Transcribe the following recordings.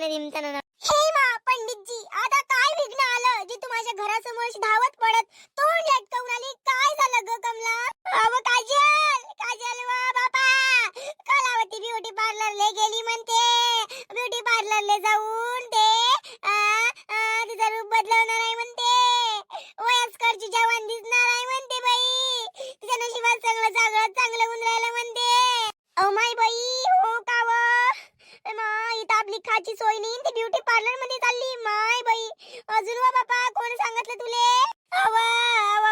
निमताना हे मा पंडितजी, आता काय विघ्न आलं जे तू माझ्या घरासमोर धावत पडत तोंड लटकवून आली? काय झालं ग कमला? अव काजल, काजल वा बापा, कलावती ब्युटी पार्लरला गेली म्हणते. ब्युटी पार्लरला जाऊन ते तिचं रूप बदलवणार आहे म्हणते. वयस्करची जवान दिसणार आहे म्हणते बाई. तिच्या नशिबात चांगलं चांगलं चांगलं होऊन राहिलं म्हणते. ओ माय बाई, हो का व? इथं आपली खाची सोय नाही, ती ब्युटी पार्लर मध्ये चालली. माय बाई, अजून वा बापा, कोण सांगितलं तुले? अव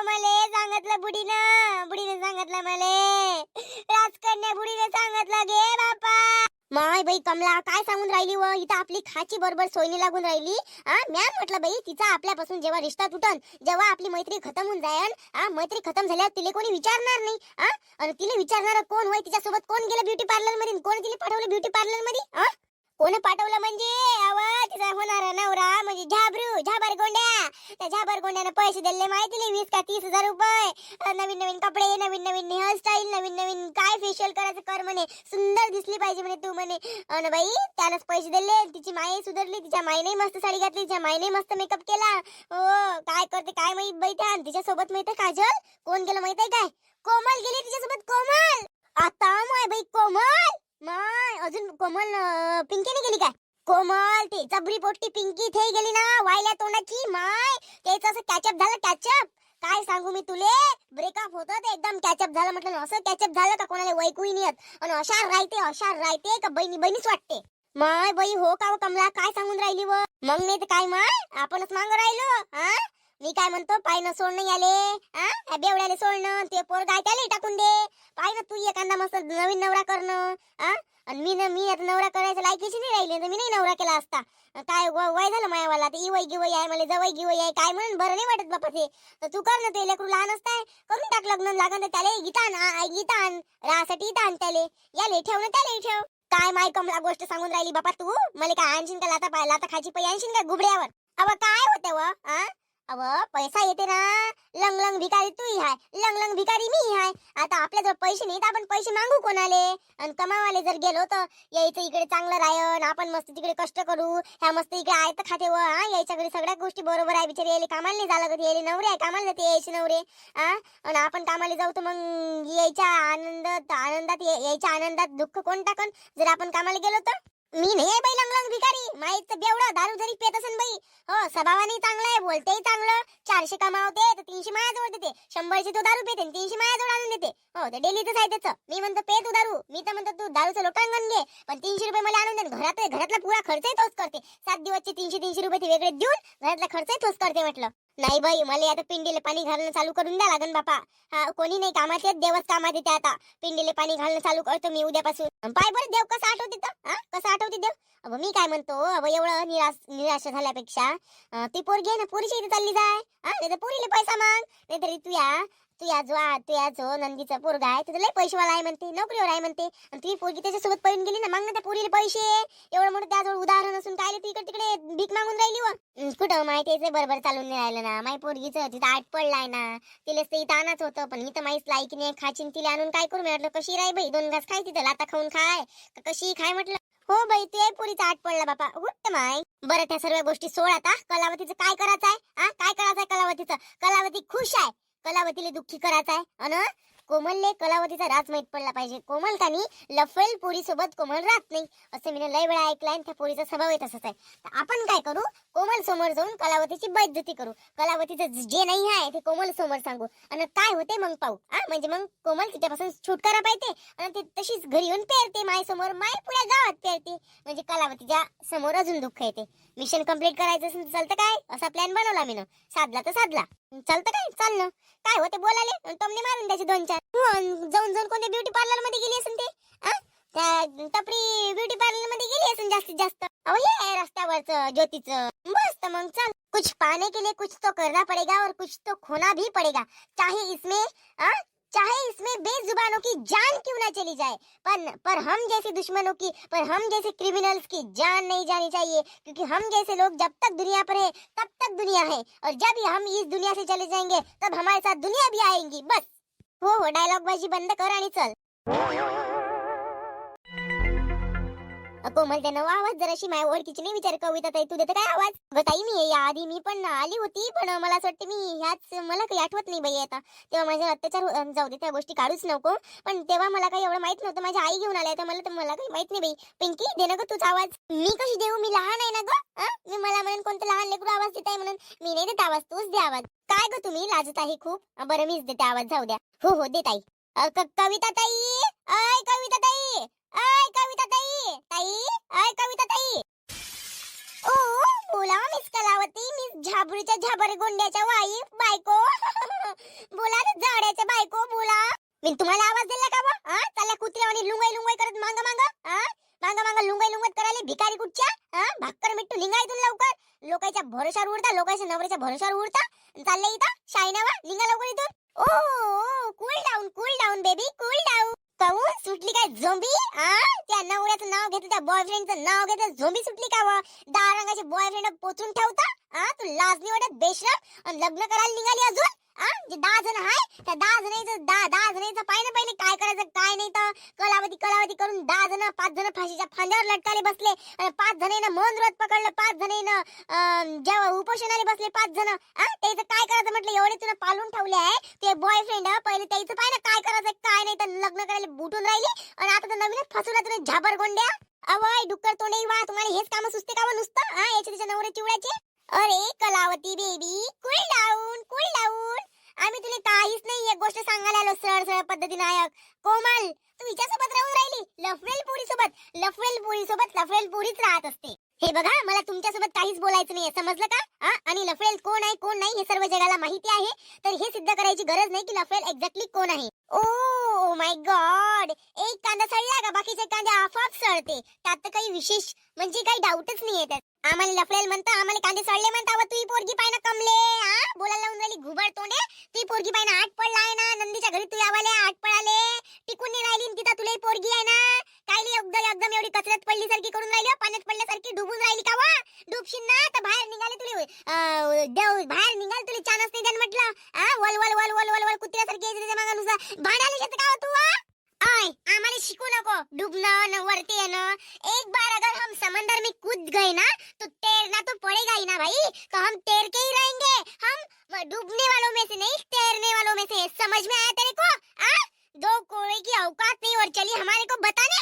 मले सांगितलं बुढीनं सांगितलं मले. राजकन्या बुढीने सांगितलं गे बापा. माय बाई कमला, काय सांगून राहिली व? इथं आपली खाची बरोबर सोयनी लागून राहिली. म्या म्हटलं बाई, तिचा आपल्यापासून जेव्हा रिश्ता तुटन, जेव्हा आपली मैत्री खतम होऊन जाईल, मैत्री खतम झाल्यावर तिला कोणी विचारणार नाही. आणि तिला विचारणार कोण होय? तिच्यासोबत कोण गेलं ब्युटी पार्लर मध्ये? कोण तिला पाठवलं ब्युटी पार्लर मध्ये? कोण पाठवलं म्हणजे? तिचा होणारा नवरा म्हणजे झाबर गोंड्या. त्या झाबर गोंड्यानं पैसे दिले माहिती 20 का 30,000 रुपये. नवीन नवीन कपडे, नवीन नवीन हेअरस्टाईल, नवीन नवीन काय फेशियल करायचं कर म्हणे, सुंदर दिसली पाहिजे म्हणे तू म्हणे. अन बाई त्यानंच पैसे दिले. तिची माई सुधारली, तिच्या माईने मस्त साडी घातली, तिच्या माईने मस्त मेकअप केला. हो, काय करते काय माहित बाई. त्या तिच्यासोबत माहिती काजल कोण गेलं माहितीये काय? कोमल गेली तिच्यासोबत. कोमल, आता माय बाई कोमल, माय अजून कोमल पिंकीने गेली काय? कोमल ते चबरी पोट्टी पिंकी थे गेली ना, वायल्या तोंडाची. माय तेच असं कॅचअप झालं, कॅचअप. काय सांगू मी तुले, ब्रेकअप होतं ते एकदम कॅचअप झालं. म्हटलं असं कॅचअप झालं का कोणाला वैकूही नाही येत. आणि अशा राहते का बहिणी बहिणीच वाटते. माय बाई, हो का कमला, काय सांगून राहिली व? मग नाही तर काय माय, आपणच मागं राहिलो. मी काय म्हणतो, पाय न सोडणं याले, बेवड्याले सोडणं, ते पोरगा त्याला टाकून दे. पाय ना तू एखादा मस्त नवीन नवरा करणं. आणि मी आता नवरा करायचं लायकीची नाही राहिली, तर मी नाही नवरा केला असता. काय वय झालं मायावाला, ते इवय गिवय आहे, मला जवळ गिवय आहे, काय म्हणून बरं नाही वाटत बापा. ते तर तू कर ना, ते लेकरू लहान असताय, करून टाक लग्न. लागन तर त्याला गीतान रासाठी ताण त्याले याले ठेव ना, त्याला ठेव. काय माय कमला गोष्ट सांगून राहिली बापा तू? मला काय आणशीन का लाता खायची पै आणशीन का गुबड्यावर? अव काय होते व? अव पैसा येते ना. लंग लंग भिकारी तू हाय, लंग लंग भिकारी मी हाय. आता आपल्याजवळ पैसे नाहीत, आपण पैसे मागू कोणाले? आणि कमावाले जर गेलो तर यायचं इकडे चांगलं राहन, आपण मस्त तिकडे कष्ट करू. ह्या मस्त इकडे आयत खाते व यायच्या घरी सगळ्या गोष्टी बरोबर आहे. बिचारी यायला कामाला नाही झालं, यायला नवरे आहे, कामाला जाते यायचे नवरे. आणि आपण कामाला जाऊ तर मग यायच्या यायच्या आनंदात दुःख कोण टाकन जर आपण कामाला गेलो तर? मी नाही आहे बाई लंगलंग भिकारी. माहित बेवडा दारू जरी पेत असन बाई, हो स्वभावाने चांगला आहे, बोलतेही चांगलं. 400 कमावते तर 300 माझ्याजवळ देते. 100ची तो दारू पेते 300 माझ्याजवळ आणून देते. हो, ते डेलीच आहे त्याचं. मी म्हणतो पे तू दारू, मी तर म्हणतो तू दारूचं लोटांगण घे, पण 300 रुपये मला आणून दे. घरातला पुरा खर्चही तोच करते. 7 दिवसचे 300 रुपये ते वेगळे देऊन घरातला खर्चही तोच करते. म्हटलं नाही बाई, मला आता पिंडीले पाणी घालणं चालू करून द्या लागन बापा. कोणी नाही कामात येत, देवच कामात येते. आता पिंडीले पाणी घालणं चालू करतो मी उद्यापासून. पाय बरं देव कसं आठवते तर, कसं आठवते देव. अब मी काय म्हणतो, अब एवढं निराश झाल्यापेक्षा ती पोरगी आहे ना, पोरीच्या इथे चालली जाय. नाही तर पोरीले पैसा माग. नाही तरी तुया जो नंदीचा पोरगा आहे तिथे लय पैसेवाला आहे म्हणते, नोकरीवर आहे म्हणते. आणि ती पोरगी त्याच्यासोबत पळून गेली ना, मग ना त्या पोरीले पैसे. एवढं मोठं त्याजवळ उदाहरण असून काय तू इकडे तिकडे भीक मागून राहिली व? कुठं माहिती बरोबर चालून नाही राहिलं ना. माई पोरगीचं तिथं आठ पडलाय ना, तिला ते इथं आणाच होतं, पण मी तर माहीत लायकी नाही खाचीन. तिला आणून काय करू म्हटलं? कशी राही बाई, 2 घास खाय तिथं, लाता खाऊन खाय कशी खाय म्हटलं. हो बाई, ते पुरीचा आठ पडला बापा. उठत माय. बरं त्या सर्व गोष्टी सोड आता. कलावतीचं काय करायचं आहे? काय करायचं आहे कलावतीचं? कलावती खुश आहे, कलावतीला दुःखी करायचं आहे. अन कोमलले कलावतीचा राज माहित पडला पाहिजे. कोमल कानी लफेल पोरी सोबत कोमल राहत नाही, असं मी लय वेळा ऐकलंय. आणि त्या पोरीचा स्वभाव तसाच आहे. तर आपण काय करू, कोमल समोर जाऊन कलावतीची बेइज्जती करू. कलावतीचं जे नाही आहे ते कोमल समोर सांगू, आणि काय होते मग पाहू. म्हणजे मग कोमल तिच्यापासून छुटकारा पाहिजे, आणि ते तशीच घरी येऊन पेरते माय समोर, माय पुऱ्या गावात पेरते. म्हणजे कलावतीच्या समोर अजून दुःख येते. मिशन कम्प्लीट करायचं असेल चालतं काय? असा प्लॅन बनवला मी, साधला तर साधला. चालतं काय? चालणं काय होते बोलाले, टोमणे मारून द्यायचे 2-4. जाऊन कोणत्या ब्युटी पार्लर मध्ये गेली असेल ते, त्या टपरी ब्युटी पार्लर मध्ये गेली असेल जास्तीत जास्त. ये रस्त्यावरच ज्योतीचं बस. तर मग चल, कुछ पाने के लिए कुछ तो करना पड़ेगा और कुछ तो खोना भी पड़ेगा. चाहे इसमें बेजुबानों की जान क्यों ना चली जाए, पर हम जैसे दुश्मनों की, पर हम जैसे क्रिमिनल्स की जान नहीं जानी चाहिए. क्योंकि हम जैसे लोग जब तक दुनिया पर है तब तक दुनिया है, और जब हम इस दुनिया से चले जाएंगे तब हमारे साथ दुनिया भी आएंगी. बस. हो, डायलॉग बाजी बंद कर आणि चल. कोमल त्यानं आवाज जराशी माझ्या ओळखीची नाही. विचार कविता ताई तू देते काय आवाज? अगं ताई मी या आधी मी पण आली होती, पण मला असं वाटतं मी ह्याच मला काही आठवत नाही बाई आता. तेव्हा माझ्या अत्याचार जाऊ दे त्या गोष्टी काढूच नको. पण तेव्हा मला काही एवढं माहित नव्हतं. माझी आई घेऊन आल्या तर मला काही माहित नाही बाई. पिंकी दे ना ग तुझा आवाज. मी कशी देऊ? मी लहान आहे ना ग. मी मला म्हणून कोणतं लहान लेकरू आवाज देत आहे म्हणून मी नाही देत आवाज, तूच दे आवाज. काय ग तुम्ही लाजत आहे खूप? बरं मीच देते आवाज, जाऊ द्या. हो हो दे ताई. कविता ताई, अय कविता ताई, अय कविता ताई, ताई, अय कविता ताई. ओ बोला मिस कलावती, मिस झाबरूच्या झाबर गोंड्याच्या वाईफ बायको. बोला ना झाड्याच्या बायको बोला. मी तुम्हाला आवाज दिला का बा? चला कुत्र्यावानी लुंगाई लुंगाई करत मांग मांग मांग मांग लुंगाई लुंगत करायला भिकारी कुठच्या. भाकर मिट्टू लिंगा इथून लवकर. लोकांच्या भरोशावर उडता, लोकांच्या नवऱ्याच्या भरोशावर उडता. चाललंय इथं शायनावा, लिंगा लवकर इथून. ओ cool down baby, cool down. काऊन सुटली काय झोंबी? त्या नवऱ्याचं नाव घेतलं, त्या बॉयफ्रेंडचं नाव घेतलं, झोंबी सुटली का व? 10 रंगाचे बॉयफ्रेंड पोचून ठेवता. तू लाज नाही वाटत बेशरम? आणि लग्न करायला निघाली अजून? जे 10 जण आहे त्या 10 जणांचं 10 जणांचं पाहिजे पहिले काय करायचं काय नाही. तर कलावती करून 10 जण 5 जण फाशीच्या फांद्यावर लटकाले बसले आणि 5 जणांना मौन व्रत पकडलं, 5 जणांना जेव्हा उपोषणाला बसले 5 जण. त्याचं काय करायचं म्हटलं? एवढे तुला पालून ठेवले आहे ते बॉयफ्रेंड. पहिले त्याचं पाहिजे काय करायचं काय नाही. तर लग्न करायला बुटून राहिली आणि आता तर नवीनच फसवला तुला झाबर गोंड्या. अवय डुक्कर तोंडे वा, तुम्हाला हेच काम सुचते का नुसतं? याचे तिच्या नवरे चिवड्याचे. अरे Kalavati baby cool down, cool down. आम्ही तुला काहीच नाही एक गोष्ट सांगायला आलो सरळ सरळ पद्धतीने. ऐक कोमल, तू हिच्यासोबत राहून राहिली लफवेल पुरी सोबत. लफवेल पुरीच राहत असते. हे बघा मला तुमच्यासोबत काहीच बोलायचं नाहीये, समजलं का? आणि लफवेल कोण आहे कोण नाही हे सर्व जगाला माहिती आहे. तर हे सिद्ध करायची गरज नाही की लफवेल एक्झॅक्टली कोण आहे. ओ माय गॉड, एक कांदा सडला का बाकीचे कांदे आपोआप सडते. त्यात तर काही विशेष म्हणजे काही डाऊटच नाहीये त्यात. आम्हाला लफवेल म्हणता, आम्हाला कांदे सडले म्हणता. व तू पोरगी पाहिना कमले, बोलायला लावून राहिली घुबड तोंडे. ती पोरगी पाहिना आठ पडलाय ना, नंदीच्या घरी तू यावाले आठ पडाले टिकून नाही राहिली. तिथं तुला पोरगी आहे ना, कायली एकदम एवढी कचऱ्यात पडल्यासारखी करून राहिली, पाण्यात पडल्यासारखी डुबून राहिली का वा? डुबशील ना तर बाहेर निघाले तुला देव बाहेर निघाल तुला चान्स नाही देन म्हटलं. वल वल वल वल वल वल कुत्र्यासारखी यायचं मागानुसार भांडायला येतं का तू? आम्हाला शिकू नको डुबणं न वरती येणं. एक बार अगर हम समंदर में कूद गए ना तो तैरना तो पड़ेगा ही ना भाई. तो हम तैर के ही रहेंगे. हम डूबने वालों में से नहीं तैरने वालों में से. समझ में आया तेरे को? दो कोड़े की औकात नहीं और चली हमारे को बताने.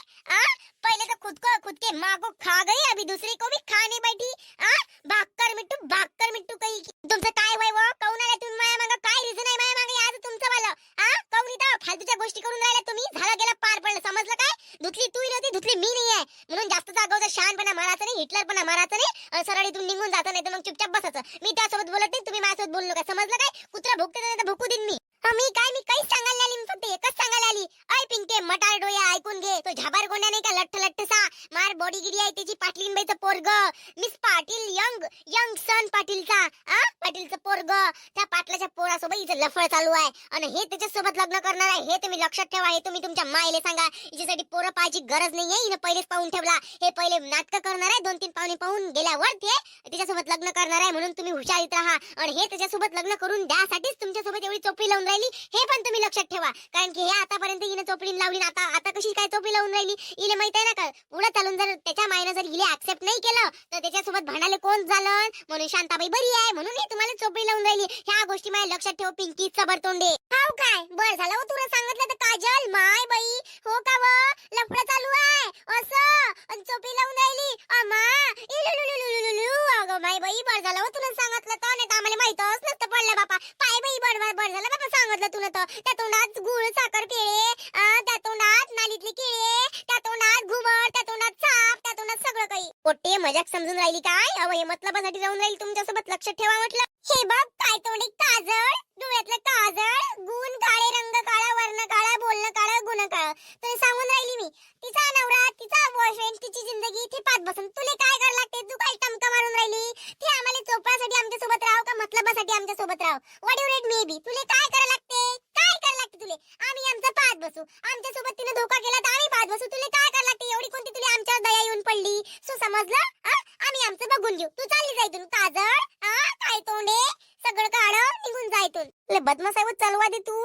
पहले तो खुद के माँ को खा गई, अभी दूसरे को भी खाने बैठी. भाकर मिट्टू कही. तुमचं काय वय व? काऊन आला तुम्ही माया मागं? काय रिझन आहे माया मागं याचं तुमचं वालं? काऊन इथं फालतूच्या गोष्टी करून राहिला तुम्ही? झाला गेला पार पडलं, समजलं काय? धुतली तू नव्हती, धुतली मी नाहीये. म्हणून जास्त जागवता शहाणपणा मारायचं नाही, हिटलरपणा मारायचं नाही. सरळ इथून निघून जायचं नाही तर मग चुपचाप बसायचं. मी त्यासोबत बोलत नाही, तुम्ही माझ्यासोबत बोलू नका, समजलं काय? कुत्रा भुकते नाही तर भुकू देईन मी. मी काहीच सांगायला आली, मी फक्त एकच सांगायला आली. अय पिंके मटार डोया ऐकून घे. तो झाबार गोंड्या नाही का लठ्ठ सा मार बॉडी गिडी आहे त्याची पाटलीनबाईचं पोरग मिस पाटील यंग सन पाटीलचा. पाटीलचं पोरग त्या पाटलाच्या पोरासोबत हिचं लफड चालू आहे आणि हे त्याच्यासोबत लग्न करणार आहे. हे तुम्ही लक्षात ठेवा. हे तुम्ही तुमच्या मायले सांगा. हिच्यासाठी पोरं पाहायची गरज नाहीये. हिने पहिलेच पाहून ठेवला. हे पहिले नाटक करणार आहे, 2-3 पाहुणे पाहून गेल्यावर ते त्याच्यासोबत लग्न करणार आहे. म्हणून तुम्ही हुशारीत राहा. आणि हे त्याच्यासोबत लग्न करून द्यासाठीच तुमच्यासोबत एवढी चोपडी लावून राहिली. हे पण तुम्ही लक्षात ठेवा. कारण की हे आतापर्यंत हिने चोपडी लावली ना, आता कशी काय चोपडी लावून राहिली हिला माहित आहे ना. का पुढे चालून जर त्याच्या मायनं जर हिला ऍक्सेप्ट नाही केलं तर त्याच्यासोबत भांडायला कोण झालं? म्हणून शांताबाई बरी आहे म्हणून हे तुम्हाला चोपडी लावून राहिली. ह्या गोष्टी माझ्या लक्षात ठेव पिंकी सबर तोंडे. हाव काय बर झालं तुला सांगितलं तर काजल माय बाई हो का व लफडा चालू आहे असं चोपडी लावून राहिली. अमा अगं माय बाई बर झालं तुला सांगितलं तर, नाही तर आम्हाला माहितच नसतं पडलं बापा. पाय बाई बर झालं बाबा सांगितलं तुला तर. त्या तोंडात गुळ साखर केळे, त्या तोंडात नालीतले केळे, त्या तोंडात घुबड, त्या तोंडात साप, त्या तोंडात सगळं काही. पोट्टे मजाक समजून राहिली काय? हे मतलबासाठी जाऊन राहिली तुमच्यासोबत. लक्षात ठेवा म्हटलं. हे बघ काय तोंडी काजळ, डोळ्यातलं काजळ, गुण काळे, रंग काळा, वर्ण काळा, बोलणं काळं, गुण काळं. तरी सांगून राहिली मी. तिचा नवरा, तिचा बॉयफ्रेंड, तिची जिंदगी ती पाच बसून तुला काय करायला लागते? तू काय टमका मारून राहिली? ती आम्हाला चोपडासाठी आमच्या सोबत राहू का मतलबासाठी आमच्या सोबत राहू? What you read may be. तुला काय करायला लागते? काय करायला लागते तुले? आम्ही आमचा पाच बसू. आमच्या सोबत तिने धोका केला तर आम्ही पाच बसू. तुला काय करायला लागते? एवढी कोणती तुला आमच्यावर दया येऊन पडली? सो समजलं? आम्ही आमचं बघून घेऊ. तू चालली जायतून काजळ. काय तोंडे सगळं काढ निघून जायतून. बदमाश आहे चालवा दे तू.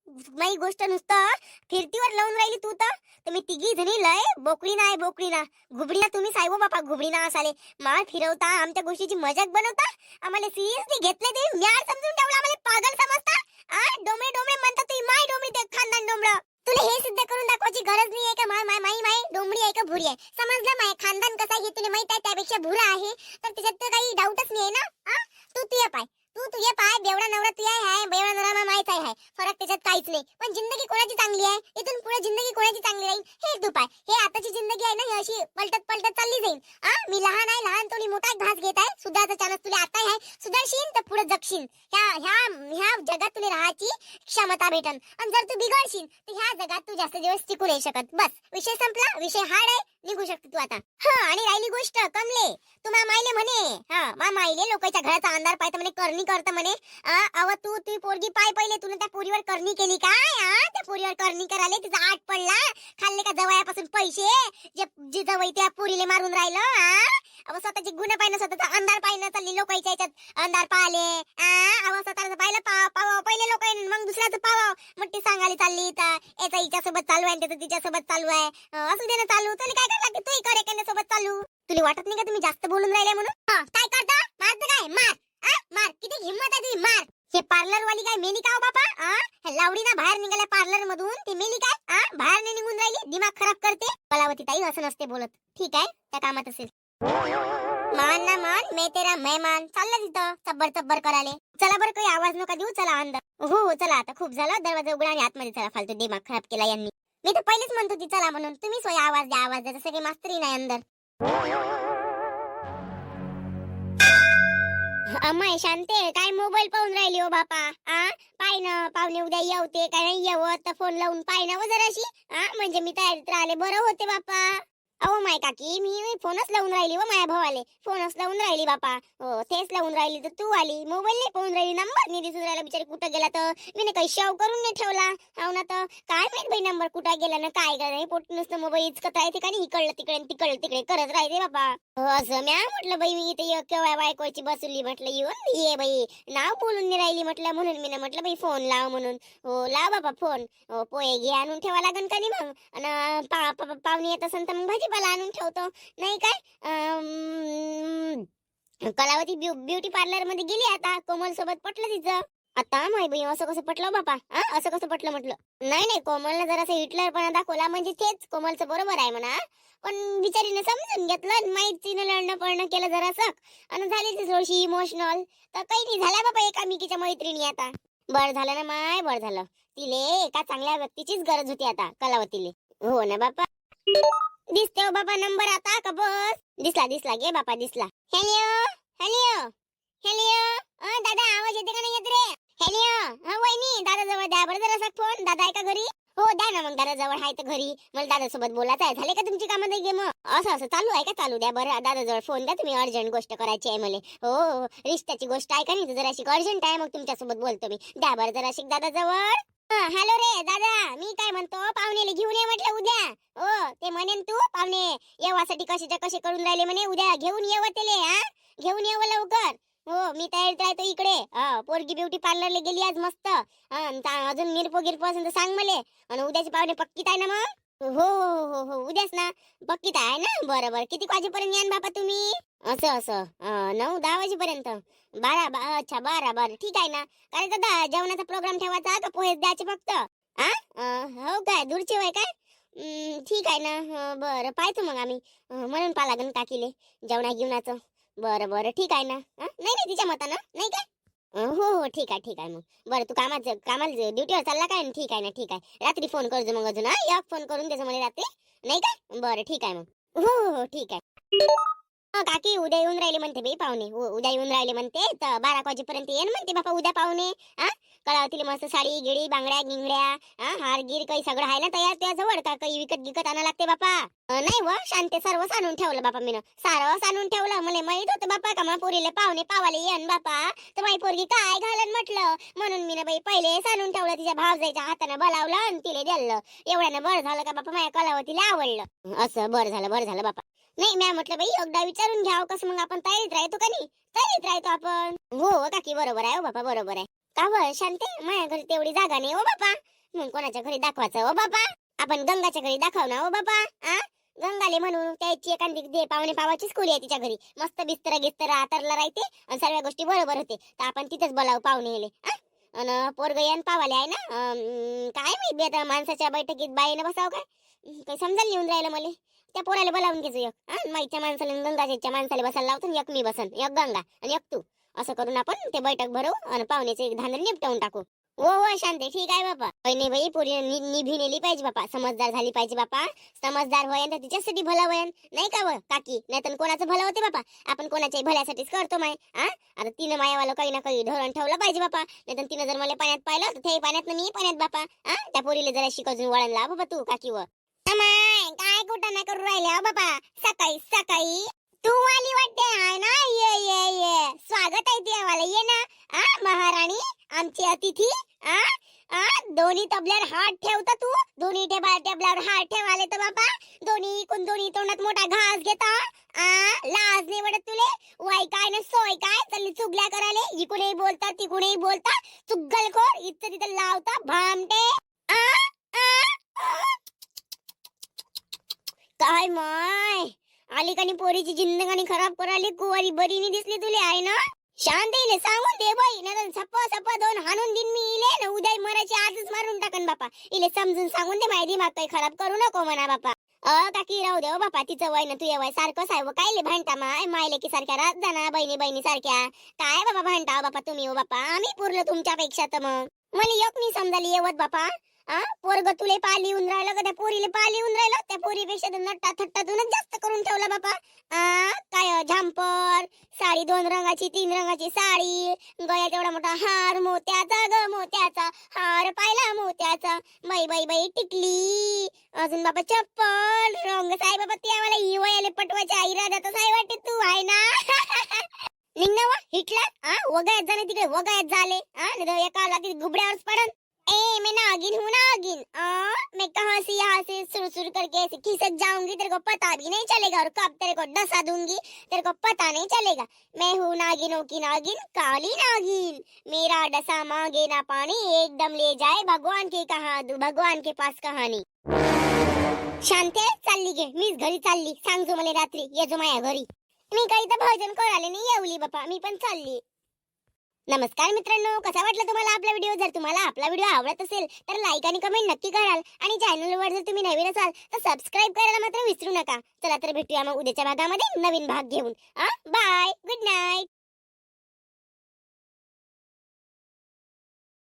माई गोष्ट नुसतं फिरतीवर लावून राहिली तू तर मी तिघी जणी लय बोकळी ना घुबडीना तुम्ही साहेब बापा घुबडीना असाले माळ फिरवता आमच्या गोष्टीची मजाक बनवता आम्हाला सिरियसली घेतले ते म्याड समजून ठेवला आम्हाला पागल समजता डोमे डोमे म्हणता तुम्ही माय डोमडी ते खानदान डोमडं तुला हे सिद्ध करून दाखवायची गरज नाही आहे का माई डोंबडी आहे का भुरी आहे समजलं माय खानदान कसं आहे हे तुला माहित आहे त्यापेक्षा भुरा आहे तर त्याच्यात तर काही डाऊटच नाही आहे ना तू तुझे पाय बेवडा नवरा तुझ्या आहे बेवडा नवरा माहित आहे फरक त्याच्यात काहीच नाही पण जिंदगी कोणाची चांगली आहे इथून पुढे जिंदगी कोणाची चांगली राहील हे तू पाय हे आताची जिंदगी आहे ना ही अशी पलटत चालली जाईल मी लहान आहे लहान तोडी मोठा घास घेत आहे सुधारचा चान्स तुला आता आहे सुधारशील तर पुढे जगशील ह्या जगात तुला राहायची क्षमता भेटन आणि जर तू बिघडशील तर ह्या जगात तू जास्त दिवस टिकू नाही शकत बस विषय संपला विषय हार्ड आहे निघू शकतो तू आता आणि राहिली गोष्ट कमले तुम्हा मायले म्हणे मा मायले लोकांच्या घराचा अंधार पाहता म्हणे करणी करता म्हणे अव तू पोरगी पाय पहिले तुला त्या पोरीवर करणी केली काय त्या पोरीवर करणी करायला तिचा आट पडला खाल्ले का जवयापासून पैसे जे जवळ त्या पोरीले मारून राहिलं अव स्वतःची गुन्हा पाहिलं स्वतःचा अंधार पाहिलं चालली लोकांच्या याच्यात अंधार पाहिले अव स्वतःचं पाहिलं पावाव पहिले लोकांनी मग दुसऱ्याचं पावाव मग ते सांगायला चालली तर याचा हिच्यासोबत चालू आहे त्याचं तिच्यासोबत चालू आहे असू दे ना चालू तुला काय करायला लागते तू कर एखाद्यासोबत चालू तुला वाटत नाही का तुम्ही जास्त बोलून राहिले म्हणून काय करता मारत काय मार किती हिम्मत आहे तुझी मार हे पार्लर वाली काय मेली का हो बापा लावडीना बाहेर निघाल्या पार्लर मधून ती मेली काय बाहेर नाही निघून राहिली दिमाग खराब करते कलावती ताई असं नसते बोलत ठीक आहे त्या कामात असेल मान ना मान मैं तेरा मेहमान चालला तिथं चब्बर कराले चला बरं काही आवाज नका देऊ चला अंदर हो चला आता खूप झालं दरवाजा उघडा आणि आतमध्ये चला फालतू दिमाग खराब केला यांनी मी तर पहिलेच म्हणत होती चला म्हणून तुम्ही स्वतः आवाज द्या जसं काही मास्तरी नाही अंदर अम्माय शांते काय मोबाईल पाहून राहिली हो बापा पाय ना पाहुणे उद्या येवते काय नाही येवत तर फोन लावून पाय ना जराशी म्हणजे मी तयारीत राहिले बरं होते बापा अहो माय काकी मी फोनच लावून राहिली व माझ्या भावाले फोनच लावून राहिली बापा हो तेच लावून राहिली तर तू आली मोबाईल नाही पाहून राहिली नंबर नाही दिसून राहिला बिचारी कुठं गेला तर मी काही शेव करून नाही ठेवला हो ना तर काय माहित बाई नंबर कुठं गेला ना काय काय पोट नुसतं मोबाईल इचकत राहते का नाही इकडलं तिकडे करत राहते बापा असं म्या म्हटलं बाई मी इथे केव्हा बायकोची बसवली म्हटलं येऊन ये बाई नाव बोलून नाही राहिली म्हटलं म्हणून मी म्हटलं बाई फोन लाव म्हणून हो लाव बाबा फोन पोहे घे आणून ठेवा लागन का नाही मग आणि पाहुणे येत असेल तर मग भाजीपाला आणून ठेवतो नाही काय कलावती ब्युटी पार्लर मध्ये गेली आता कोमल सोबत पटलं तिचं आता माय बाई असं कसं पटलं बापा असं कसं पटलं म्हटलं नाही कोमलनं जरासं हिटलरपणा दाखवला म्हणजे तेच कोमलचं बरोबर आहे म्हणा पण बिचारीने समजून घेतलं माहितीनं लढणं पडणं केलं जरासं आणि झाली ती थोडीशी इमोशनल तर काही नाही झाल्या बाबा एकामेकीच्या मैत्रिणी आता बरं झालं ना माय बरं झालं तिले एका चांगल्या व्यक्तीचीच गरज होती आता कलावतीले हो ना बापा दिसते हो बाबा नंबर आता का बस दिसला घे बापा दिसला हॅलो दादा आवाज येते का नाही येत रे हॅलो वहिनी दादा जवळ द्या बरं जरा फोन दादा आहे का घरी हो द्या ना मग दादा जवळ आहे तर घरी मला दादा सोबत बोलायचं आहे झाले का तुमची कामं नाही मग असं चालू आहे का चालू द्या बरं दादा जवळ फोन द्या तुम्ही अर्जंट गोष्ट करायची आहे मला हो रिश्त्याची गोष्ट आहे का नाही जराशी अर्जंट आहे मग तुमच्यासोबत बोलतो मी द्या बरं जराशी दादा जवळ हॅलो रे दादा मी काय म्हणतो पाहुणेले घेऊन ये म्हटलं उद्या हो ते म्हणेन तू पाहुणे येवासाठी कसे करून राहिले म्हणे उद्या घेऊन येव त्याले घेऊन येव लवकर हो मी तयारीत राहतो इकडे पोरगी ब्युटी पार्लरला गेली आज मस्त अजून गिरपो असेल तर सांग मले आणि उद्याचे पाहुणे पक्कीत आहे ना मग हो उद्याच ना पक्कीत आहे ना बरं किती वाजेपर्यंत यान बापा तुम्ही असं 9-10 वाजेपर्यंत अच्छा बारा ठीक आहे ना काय दादा जेवणाचा प्रोग्राम ठेवायचा का पोहेच द्यायचे फक्त हो काय दूरचे वय काय ठीक आहे ना बरं पाहतो मग आम्ही म्हणून पा लागन काकीले जेवणाचं बरं ठीक आहे ना नाही तिच्या मतानं नाही काय हो ठीक आहे मग बरं तू कामाला ड्युटीवर चालला काय ठीक आहे रात्री फोन करजो मग अजून एक फोन करून त्याचं मला रात्री नाही काय बरं ठीक आहे मग हो ठीक आहे काकी उद्या येऊन राहिले म्हणते बाई पाहुणे उद्या येऊन राहिले म्हणते तर 12 वाजेपर्यंत येईन म्हणते बापा उद्या पाहुणे कळावतील मस्त साडी गिडी बांगड्या गिंगड्या हार गिर काही सगळं आहे ना तयार त्या जवळ का काही विकत आणा लागते बापा नाही व शांते सर्वच आणून ठेवलं बापा मी सारवच आणून ठेवलं मला माहित होतं बापा का मग पोरीले पाहुणे पावाले येन बापा तर माझी पोरगी काय घालन म्हटलं म्हणून मी ना बाई पहिलेच आणून ठेवलं तिच्या भावजाईच्या हातानं बोलावलं आणि तिला दिलं एवढ्यानं बरं झालं का बापा माझ्या कलावतीला आवडलं असं बरं झालं बापा नाही मॅ म्हटलं बाई एकदा विचारून घ्याव कसं मग आपण तयारीत राहतो का नाही तयारीत राहतो आपण हो काकी बरोबर आहे हो बापा बरोबर आहे का व शांते माझ्या घरी तेवढी जागा नाही हो बापा मग कोणाच्या घरी दाखवायचं ओ बापा? आपण गंगाच्या घरी दाखव ना ओ बापा. गंगाले म्हणून त्याची एखादी दे पाहुणे पावाचीच खोली आहे तिच्या घरी. मस्त बिस्तर गिस्तर आतरला राहते आणि सर्व गोष्टी बरोबर होते. तर आपण तिथेच बोलावं पाहुणे हेले. अन पोरग यान पावाले आहे ना. काय माहित आता माणसाच्या बैठकीत बाईनं बसाव काय काही समजायला येऊन राहिलं मला. त्या पोराला बोलावून घ्यायचं एक. माईच्या माणसाला गंगाच्या माणसाला बसायला लावतो. एक मी बसन, एक गंगा आणि एक तू. असं करून आपण ते बैठक भरवू आणि पाहुण्याचे एक धांदल निपटवून टाकू. हो हो शांते ठीक आहे बापा. नाही बाई पोरी निभी नेली पाहिजे बापा. समजदार झाली पाहिजे बापा. समजदार होयन तर तिच्यासाठी भला होयन नाही का काकी? नाही तर कोणाचं भलं होते बापा. आपण कोणाच्याही भल्यासाठीच करतो माय. आता तिनं मायावाला काही ना काही धोरण ठेवलं पाहिजे बापा. नाही तर तिनं जर मला पाण्यात पाहिलं तर ते पाण्यात मी पाण्यात बापा. त्या पोरीला जरा शिकवून वळण लाव बाबा तू काकीवर. काय कुठं नाही करू राहिले बाबा सकाळी सकाळी. तू आली वाटते आहे ना. ये ये ये स्वागत आहे देवाला. ये ना महाराणी आमची अतिथी. दोन्ही तबल्यावर हात ठेवता तू. दोन्ही टेबलावर हात ठेवाले तर बापा दोन्ही तोंडात मोठा घास घेता. लाज नाही वाटत तुले? वाई काय ना सोय काय चालली चुगल्या करायले. इकडूनही बोलता तिकडूनही बोलता. चुगलखोर इथं तिथं लावता भामटे. काय माय आली कानी पोरीची जिंदगानी खराब करायली. कुवारी बरी नाही दिसली तुले आहे ना. शांत येईल सांगून दे बाई. नाही सप्पा दोन हाणून दिन मी इले ना. उद्या मरायची आजच मारून टाकन बापा. इले समजून सांगून दे. माहिती दिमाग काही खराब करू नको म्हणा बापा. काकी राहू दे बापा. तिचं वय ना तुझ्या वय सारखंच आहे. कायले भांडता मायले की सारख्या राहत जाणार बहिणी सारख्या. काय बाबा भांडता बापा तुम्ही. बापा आम्ही पुरलो तुमच्यापेक्षा. तर मग मला एक नाही समजाली येवत बापा. पोरग तुले पाली येऊन राहिलं का त्या पोरीले पाली येऊन राहिलं. त्या पोरीपेक्षा तर नट्टा थट्टातूनच जास्त करून ठेवला बापा. काय झांपर साडी 2 रंगाची 3 रंगाची साडी. गळ्यात एवढा मोठा हार मोत्याचा मोत्याचा हार पाहिला मोत्याचा. बाई टिकली. अजून बाबा चप्पल रंग साई बाबा त्यावाला इवयाले पटवायच्या इराद्यातच आहे वाटते तू आहे ना. निघना हिटला वगायत जाणे तिकडे वगायत झाले. एका लागी गुबड्यावरच पडन. मैं नागिन हूँ नागिन. मैं कहाँ से यहाँ से सुर करके ऐसे खिसक जाऊंगी. तेरे को पता भी नहीं चलेगा. और कब तेरे को डसा दूंगी तेरे को पता नहीं चलेगा. मैं हूँ नागिनों की नागिन काली नागिन. मेरा डसा मांगे ना पानी एकदम ले जाए भगवान के पास कहानी. शांते चालली गे. मीच घरी चालली. सांगतो मला रात्री ये जो माया घरी. मी काही तर भजन करायला नाही येवली बापा. मी पण चालली. नमस्कार मित्रांनो, कसा वाटला तुम्हाला आपला व्हिडिओ? जर तुम्हाला आपला व्हिडिओ आवडत असेल तर लाईक आणि कमेंट नक्की कराल. आणि चॅनलवर जर तुम्ही नवीन असाल तर सबस्क्राईब करायला मात्र विसरू नका. चला तर भेटूया मग उद्याच्या भागामध्ये नवीन भाग घेऊन. बाय.